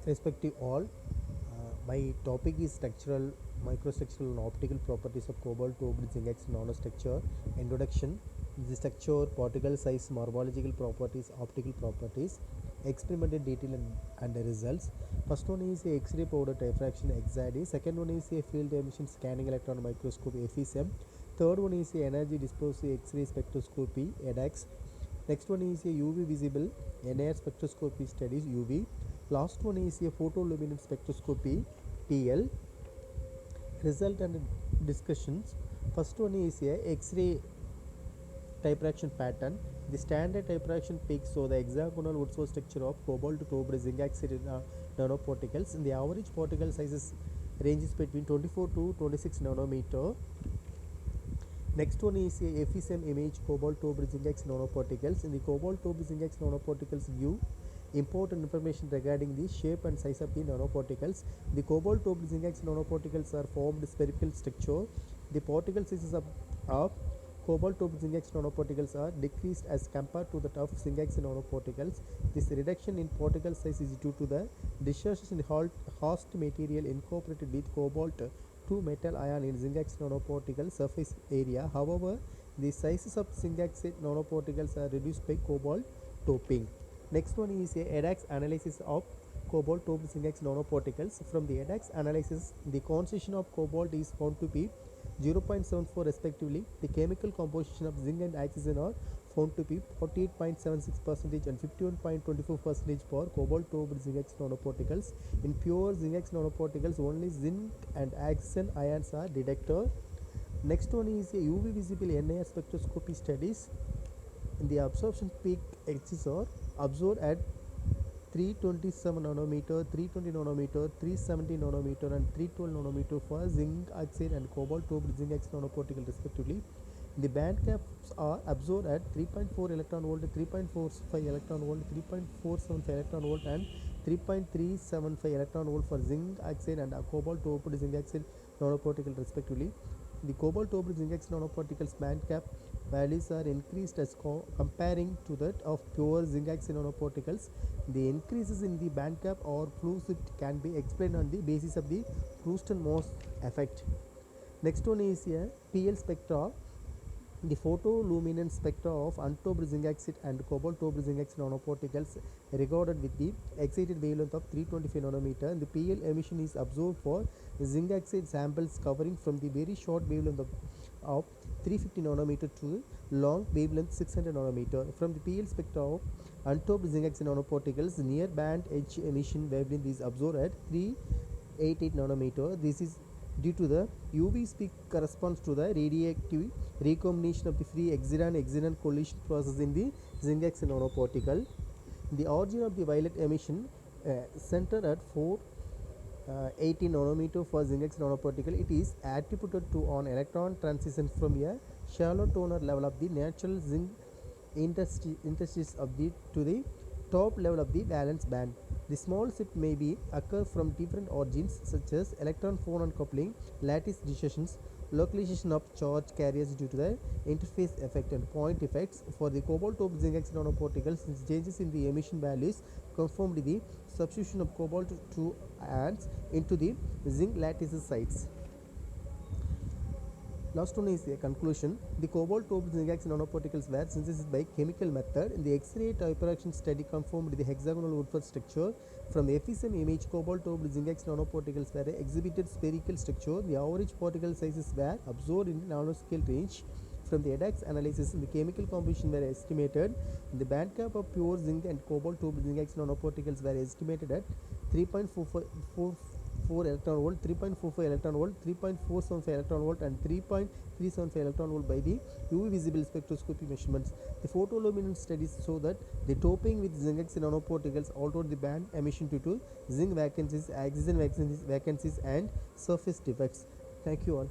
Respect to all. My topic is structural, microstructural and optical properties of cobalt to zinc X nanostructure. Introduction: the structure, particle size, morphological properties, optical properties, experimental detail and the results. First one is a X-ray powder diffraction XRD. Second one is a field emission scanning electron microscope FESM. Third one is a energy dispersive X-ray spectroscopy EDX. Next one is a UV visible NIR spectroscopy studies UV. Last one is a photoluminescence spectroscopy TL. Result and discussions. First one is a X-ray diffraction pattern. The standard diffraction peaks so the hexagonal Woodford structure of cobalt to zinc oxide nanoparticles. And the average particle sizes ranges between 24 to 26 nanometer. Next one is a FESM image cobalt to zinc X nanoparticles. In the cobalt to zinc X nanoparticles give important information regarding the shape and size of the nanoparticles. The cobalt to zinc X nanoparticles are formed spherical structure. The particle sizes of cobalt to zinc X nanoparticles are decreased as compared to that of zinc X nanoparticles. This reduction in particle size is due to the dispersion in the host material incorporated with cobalt to metal ion in zinc X nanoparticle surface area. However, the sizes of zinc X nanoparticles are reduced by cobalt doping. Next one is a EDX analysis of cobalt to zinc X nanoparticles. From the EDX analysis, the concentration of cobalt is found to be 0.74 respectively. The chemical composition of zinc and oxygen are found to be 48.76% and 51.24% for cobalt to zinc X nanoparticles. In pure zinc X nanoparticles, only zinc and oxygen ions are detected. Next one is a UV visible NIR spectroscopy studies. In the absorption peak X's are observed at 327 nanometer, 320 nanometer, 370 nanometer and 312 nanometer for zinc oxide and cobalt to zinc X nanoparticle respectively. The band gaps are absorbed at 3.4 electron volt, 3.45 electron volt, 3.475 electron volt and 3.375 electron volt for zinc oxide and cobalt to zinc oxide nanoparticle respectively. The cobalt to zinc X nanoparticles band gap values are increased as comparing to that of pure zinc oxide nanoparticles. The increases in the band gap or fluid can be explained on the basis of the Proust-Morse effect. Next one is a PL spectra. The photoluminescence spectra of untouched zinc oxide and cobalt to zinc oxide nanoparticles recorded with the excited wavelength of 325 nanometer. The PL emission is observed for zinc oxide samples covering from the very short wavelength of 350 nanometer to long wavelength 600 nanometer. From the PL spectra of untouched zinc oxide nanoparticles, near band edge emission wavelength is observed at 388 nanometer. This is due to the UV peak corresponds to the radioactive recombination of the free exciton collision process in the zinc X nanoparticle. The origin of the violet emission centered at 480 nanometer for zinc X nanoparticle. It is attributed to an electron transition from a shallow toner level of the natural zinc interstices of the to the top level of the valence band. The small shift may be occur from different origins such as electron-phonon coupling, lattice distortions, localization of charge carriers due to the interface effect and point effects. For the cobalt to zinc X nanoparticles, changes in the emission values confirmed the substitution of cobalt to ions into the zinc lattice sites. Last one is a conclusion. The cobalt to zinc X nanoparticles were synthesized by chemical method. In the X-ray diffraction study confirmed the hexagonal Woodford structure. From the FESM image, cobalt to zinc X nanoparticles were exhibited spherical structure. The average particle sizes were observed in the nanoscale range. From the EDX analysis, the chemical composition were estimated. The band gap of pure zinc and cobalt to zinc X nanoparticles were estimated at 3.4 electron volt, 3.45 electron volt, 3.475 electron volt and 3.375 electron volt by the UV visible spectroscopy measurements. The photoluminescence studies show that the doping with zinc X nanoparticles altered the band emission due to zinc vacancies, oxygen vacancies and surface defects. Thank you all.